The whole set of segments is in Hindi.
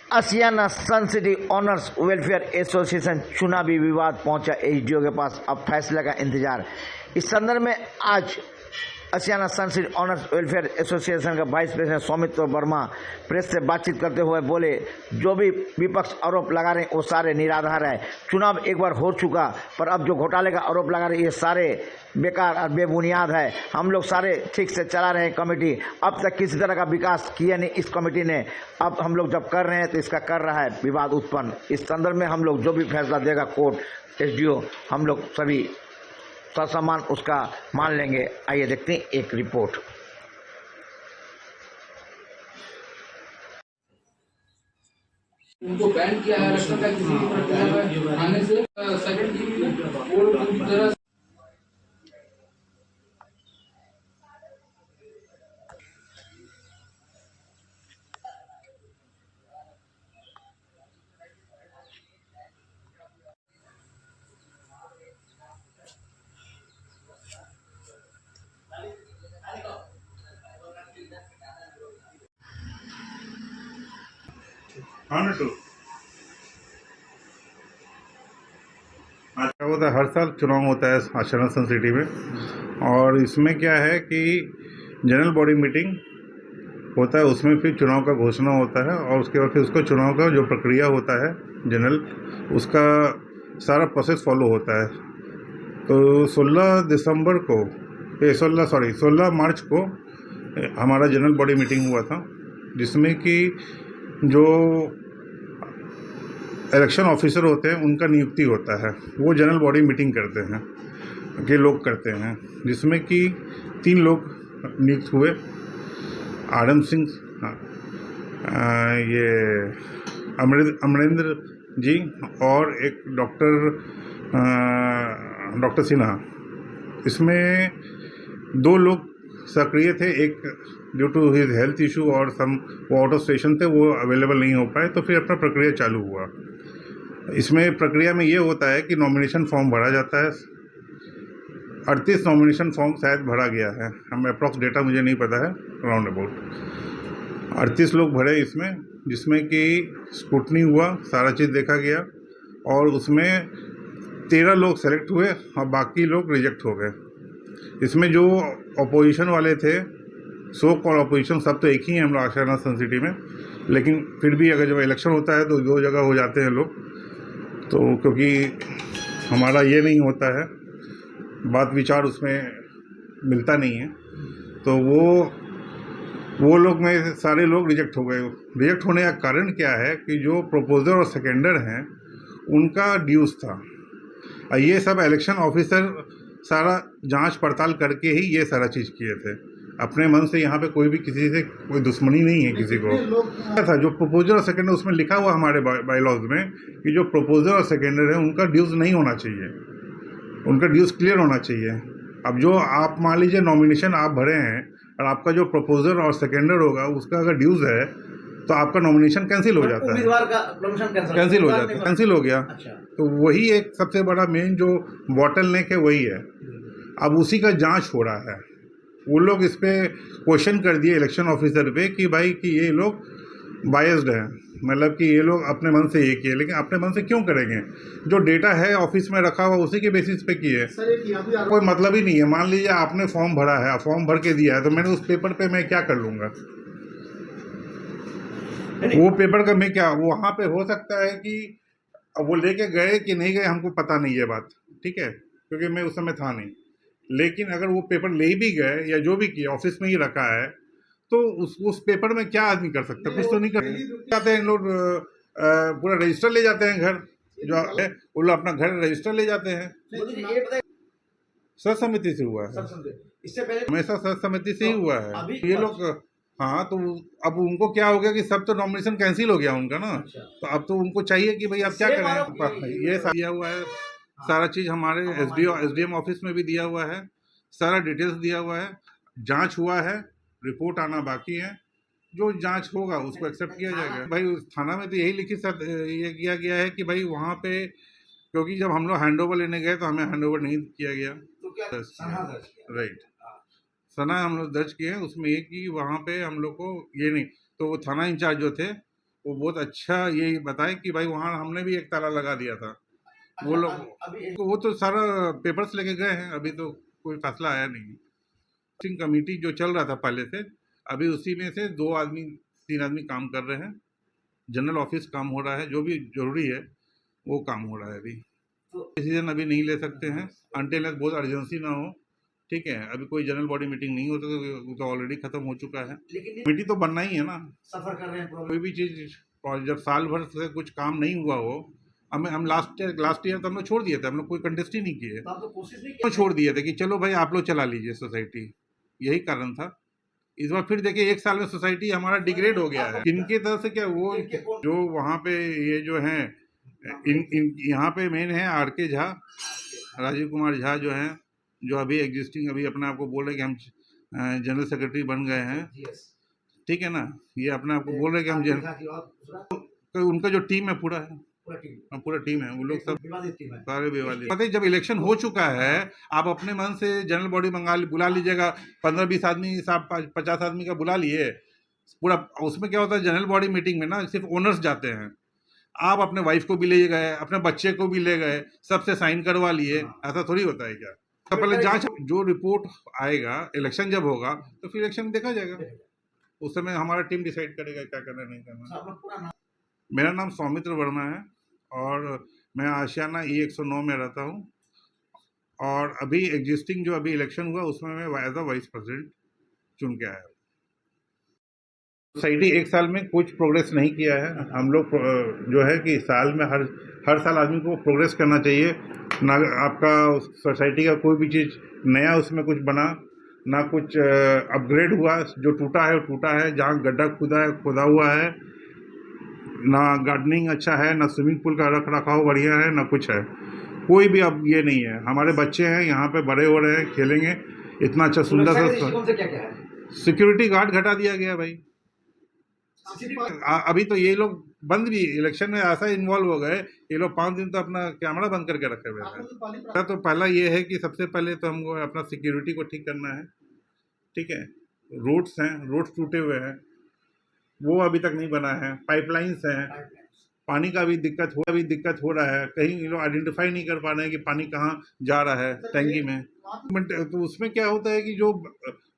आसियाना sun city owners welfare association चुनावी विवाद पहुंचा एसडीओ के पास, अब फैसले का इंतजार। इस संदर्भ में आज Ashiana sun city owners welfare association के vice president Saumitra Verma press से बातचीत करते हुए बोले, जो भी विपक्ष आरोप लगा रहे हैं वो सारे निराधार है। चुनाव एक बार हो चुका, पर अब जो घोटाले का आरोप लगा रहे हैं ये सारे बेकार और बेबुनियाद है। हम लोग सारे ठीक से चला रहे हैं कमेटी, अब तक किसी तरह का विकास किया नहीं इस कमेटी ने। अब हम लोग जब कर रहे हैं तो इसका कर रहा है विवाद उत्पन्न। इस संदर्भ में हम लोग जो भी फैसला देगा कोर्ट, एसडीओ, हम लोग सभी ससम्मान उसका मान लेंगे। आइए देखते हैं एक रिपोर्ट। उनको बैन किया है इलेक्शन का किसी प्रक्रिया में आने से। सेकंड टीवी में वो लोग पूरी तरह अच्छा होता है, हर साल चुनाव होता है आसियाना सन सिटी में। और इसमें क्या है कि जनरल बॉडी मीटिंग होता है, उसमें फिर चुनाव का घोषणा होता है और उसके बाद फिर उसका चुनाव का जो प्रक्रिया होता है जनरल, उसका सारा प्रोसेस फॉलो होता है। तो 16 मार्च को हमारा जनरल बॉडी मीटिंग हुआ था, जिसमें कि जो इलेक्शन ऑफिसर होते हैं उनका नियुक्ति होता है। वो जनरल बॉडी मीटिंग करते हैं, के लोग करते हैं, जिसमें कि 3 लोग नियुक्त हुए। आरएम सिंह, ये अमरेंद्र जी और एक डॉक्टर सिन्हा। इसमें 2 लोग सक्रिय थे, एक due to his health issue और वो आउट ऑफ स्टेशन थे, वो अवेलेबल नहीं हो पाए, तो फिर अपना प्रक्रिया चालू हुआ। इसमें प्रक्रिया में ये होता है कि नॉमिनेशन फॉर्म भरा जाता है। 38 नॉमिनेशन फॉर्म शायद भरा गया है, हम अप्रॉक्स डेटा मुझे नहीं पता है, राउंड अबाउट 38 लोग भरे इसमें, जिसमें कि स्क्रूटनी हुआ, सारा चीज़ देखा गया और उसमें 13 लोग सेलेक्ट हुए और बाकी लोग रिजेक्ट हो गए। इसमें जो अपोजिशन वाले थे, सो कॉल अपोजिशन, सब तो एक ही हैं हम लोग आसियाना सन सिटी में, लेकिन फिर भी अगर जब इलेक्शन होता है तो 2 जगह हो जाते हैं लोग। तो क्योंकि हमारा ये नहीं होता है, बात विचार उसमें मिलता नहीं है, तो वो लोग में सारे लोग रिजेक्ट हो गए। रिजेक्ट होने का कारण क्या है कि जो प्रपोजर और सेकेंडर हैं उनका ड्यूज था। ये सब इलेक्शन ऑफिसर सारा जांच पड़ताल करके ही ये सारा चीज़ किए थे। अपने मन से यहाँ पे कोई भी किसी से कोई दुश्मनी नहीं है किसी को। था जो प्रपोजर और सेकेंडर, उसमें लिखा हुआ हमारे बाईलॉज में कि जो प्रपोजर और सेकेंडर है उनका ड्यूज नहीं होना चाहिए, उनका ड्यूज क्लियर होना चाहिए। अब जो आप मान लीजिए नॉमिनेशन आप भरे हैं और आपका जो प्रपोजर और सेकेंडर होगा उसका अगर ड्यूज है तो आपका नॉमिनेशन कैंसिल हो जाता है, कैंसिल हो गया। अच्छा। तो वही एक सबसे बड़ा मेन जो बॉटल नेक है वही है। अब उसी का जांच हो रहा है। वो लोग इस पे क्वेश्चन कर दिए इलेक्शन ऑफिसर पे कि भाई कि ये लोग बायस्ड हैं, मतलब कि ये लोग अपने मन से ये किए, लेकिन अपने मन से क्यों करेंगे? जो डेटा है ऑफिस में रखा हुआ उसी के बेसिस पे किए, कोई मतलब ही नहीं है। मान लीजिए आपने फॉर्म भरा है, फॉर्म भर के दिया है, तो मैंने उस पेपर पे मैं क्या कर लूँगा? वो पेपर का मैं क्या, वहाँ पे हो सकता है कि वो लेके गए कि नहीं गए हमको पता नहीं है बात, ठीक है, क्योंकि मैं उस समय था नहीं। लेकिन अगर वो पेपर ले भी गए या जो भी किया ऑफिस में ही रखा है, तो उस पेपर में क्या आदमी कर सकता है? कुछ तो नहीं कर जाते हैं लोग, पूरा रजिस्टर ले जाते हैं घर, जो है वो लोग अपना घर रजिस्टर ले जाते हैं। सर्वसम्मति से हुआ है, इससे पहले हमेशा सर्वसम्मति से ही हुआ है ये लोग। हाँ, तो अब उनको क्या हो गया कि सब तो नॉमिनेशन कैंसिल हो गया उनका ना। तो अब तो उनको चाहिए कि भाई अब क्या करें। ये दिया हुआ है, सारा चीज़ हमारे एसडीएम ऑफिस में भी दिया हुआ है, सारा डिटेल्स दिया हुआ है, जांच हुआ है, रिपोर्ट आना बाकी है। जो जांच होगा उसको एक्सेप्ट किया जाएगा। भाई उस थाना में तो यही लिखित ये किया गया है कि भाई वहाँ पे, क्योंकि जब हम लोग हैंड ओवर लेने गए तो हमें हैंड ओवर नहीं किया गया, राइट, सना हम लोग दर्ज किए हैं। उसमें ये कि वहाँ पे हम लोग को ये नहीं, तो वो थाना इंचार्ज जो थे वो बहुत अच्छा ये बताएं कि भाई वहाँ हमने भी एक ताला लगा दिया था। वो लोग तो वो तो सारा पेपर्स लेके गए हैं, अभी तो कोई फैसला आया नहीं। टेस्टिंग कमेटी जो चल रहा था पहले से, अभी उसी में से 2 आदमी 3 आदमी काम कर रहे हैं। जनरल ऑफिस काम हो रहा है, जो भी जरूरी है वो काम हो रहा है। अभी डिसीजन अभी नहीं ले सकते हैं अनटिल बहुत अर्जेंसी ना हो। ठीक है, अभी कोई जनरल बॉडी मीटिंग नहीं होता, तो ऑलरेडी खत्म हो चुका है। कमेटी तो बनना ही है ना, सफर कर रहे हैं कोई भी चीज। और जब साल भर से कुछ काम नहीं हुआ हो, हम लास्ट ईयर तो हम लोग छोड़ दिए थे, हम लोग कोई कंटेस्ट ही नहीं किए, तो आप लोग कोशिश नहीं तो छोड़ दिए थे कि चलो भाई आप लोग चला लीजिए सोसाइटी, यही कारण था। इस बार फिर देखिए 1 साल में सोसाइटी हमारा डिग्रेड हो गया है। इनके तरफ से क्या, वो जो वहाँ पे ये जो है यहाँ पे मेन है आर.के. झा, राजीव कुमार झा जो हैं, जो अभी एग्जिस्टिंग अभी अपने आप को बोल रहे हैं कि हम जनरल सेक्रेटरी बन गए हैं। ठीक है ना, ये अपने आप को बोल रहे हैं कि हम तो उनका जो टीम है पूरा टीम है, वो लोग सब सारे विवादित। पता है जब इलेक्शन हो चुका है, आप अपने मन से जनरल बॉडी बुला लीजिएगा, 15-20 आदमी 50 आदमी का बुला लिए पूरा। उसमें क्या होता है, जनरल बॉडी मीटिंग में ना सिर्फ ओनर्स जाते हैं, आप अपने वाइफ को भी ले गए, अपने बच्चे को भी ले गए, सबसे साइन करवा लिए, ऐसा थोड़ी होता है क्या? तो पहले जांच, जो रिपोर्ट आएगा इलेक्शन जब होगा तो फिर इलेक्शन देखा जाएगा, उस समय हमारा टीम डिसाइड करेगा क्या करना नहीं करना। मेरा नाम सौमित्र वर्मा है और मैं आशियाना E109 में रहता हूँ, और अभी एग्जिस्टिंग जो अभी इलेक्शन हुआ उसमें मैं एज अ वाइस प्रेसिडेंट चुन के आया। सोसाइटी 1 साल में कुछ प्रोग्रेस नहीं किया है। हम लोग जो है कि साल में हर साल आदमी को प्रोग्रेस करना चाहिए ना। आपका सोसाइटी का कोई भी चीज़ नया उसमें कुछ बना ना, कुछ अपग्रेड हुआ। जो टूटा है वो टूटा है, जहाँ गड्ढा खुदा हुआ है, ना गार्डनिंग अच्छा है, ना स्विमिंग पूल का रख रखाव बढ़िया है, ना कुछ है, कोई भी अब ये नहीं है। हमारे बच्चे हैं यहाँ पे, बड़े हो रहे हैं, खेलेंगे, इतना अच्छा सुंदर सा सिक्योरिटी गार्ड घटा दिया गया भाई। अभी तो ये लोग बंद भी इलेक्शन में ऐसा इन्वॉल्व हो गए, ये लोग 5 दिन तो अपना कैमरा बंद करके रखे हुए हैं। तो पहला ये है कि सबसे पहले तो हमको अपना सिक्योरिटी को ठीक करना है। ठीक है, रोड्स टूटे हुए हैं, वो अभी तक नहीं बना है। पाइपलाइंस हैं, पानी का भी दिक्कत हो रहा है। कहीं ये लोग आइडेंटिफाई नहीं कर पा रहे हैं कि पानी कहाँ जा रहा है टैंकी में। तो उसमें क्या होता है कि जो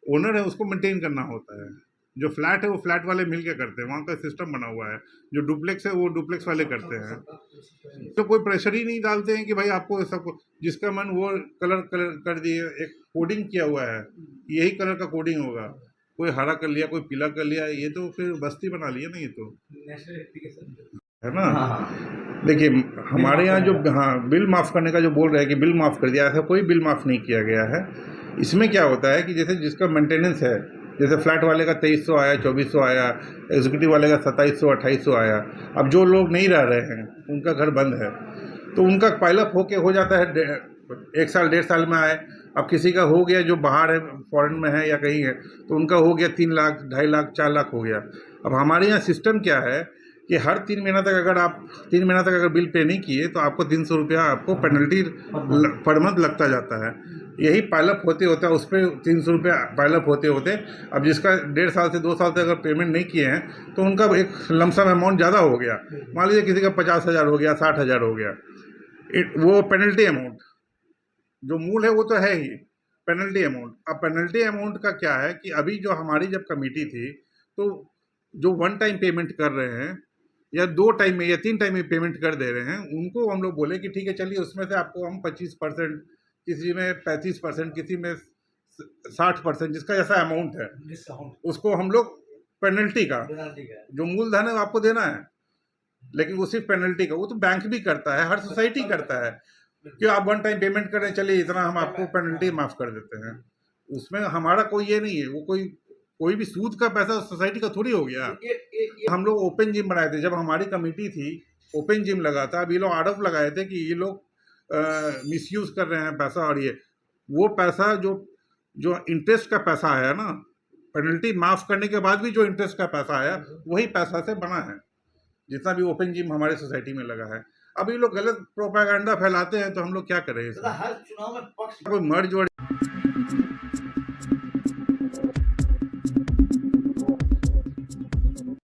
ओनर है उसको मेंटेन करना होता है। जो फ्लैट है वो फ्लैट वाले मिल के करते हैं, वहाँ का सिस्टम बना हुआ है। जो डुप्लेक्स है वो डुप्लेक्स वाले करते हैं। तो कोई प्रेशर ही नहीं डालते हैं कि भाई आपको सब जिसका मन वो कलर कर दिए। एक कोडिंग किया हुआ है, यही कलर का कोडिंग होगा। कोई हरा कर लिया, कोई पीला कर लिया, ये तो फिर बस्ती बना लिया ना, ये तो है ना। देखिए हमारे यहाँ जो बिल माफ़ करने का जो बोल रहे हैं कि बिल माफ़ कर दिया, ऐसा कोई बिल माफ़ नहीं किया गया है। इसमें क्या होता है कि जैसे जिसका मेंटेनेंस है, जैसे फ्लैट वाले का 2300 आया, 2400 आया, एग्जीक्यूटिव वाले का 2700 2800 आया। अब जो लोग नहीं रह रहे हैं, उनका घर बंद है, तो उनका पाइलअप होके हो जाता है 1 साल 1.5 साल में आए। अब किसी का हो गया जो बाहर है, फॉरेन में है या कहीं है, तो उनका हो गया 3 लाख 2.5 लाख 4 लाख हो गया। अब हमारे यहाँ सिस्टम क्या है कि हर 3 महीना तक अगर आप 3 महीना तक अगर बिल पे नहीं किए तो आपको 300 रुपया आपको पेनल्टी पर मंथ लगता जाता है। यही पाइलअप होते होते उस पर 300 रुपया पाइलअप होते होते, अब जिसका 1.5 साल से 2 साल तक अगर पेमेंट नहीं किए हैं तो उनका एक लमसम अमाउंट ज़्यादा हो गया। मान लीजिए किसी का 50,000 हो गया, 60,000 हो गया, वो पेनल्टी अमाउंट। जो मूल है वो तो है ही पेनल्टी अमाउंट। अब पेनल्टी अमाउंट का क्या है कि अभी जो हमारी जब कमेटी थी, तो जो 1 टाइम पेमेंट कर रहे हैं या 2 टाइम में या 3 टाइम में पेमेंट कर दे रहे हैं, उनको हम लोग बोले कि ठीक है चलिए उसमें से आपको हम 25%, किसी में 35%, किसी में 60%, जिसका जैसा अमाउंट है उसको हम लोग पेनल्टी का जो मूलधन है वो आपको देना है, लेकिन वो सिर्फ पेनल्टी का। वो तो बैंक भी करता है, हर सोसाइटी करता है कि आप 1 टाइम पेमेंट करें, चलिए इतना हम आपको पेनल्टी माफ़ कर देते हैं। उसमें हमारा कोई ये नहीं है, वो कोई भी सूद का पैसा सोसाइटी का थोड़ी हो गया। हम लोग ओपन जिम बनाए थे, जब हमारी कमेटी थी ओपन जिम लगा था। अब ये लोग आरोप लगाए थे कि ये लोग मिसयूज़ कर रहे हैं पैसा, और ये वो पैसा जो इंटरेस्ट का पैसा आया ना, पेनल्टी माफ़ करने के बाद भी जो इंटरेस्ट का पैसा आया वही पैसा से बना है, जितना भी ओपन जिम हमारे सोसाइटी में लगा है। अब ये लोग गलत प्रोपेगेंडा फैलाते हैं तो हम लोग क्या करें इसमें? हर चुनाव में पक्ष कोई मर्ज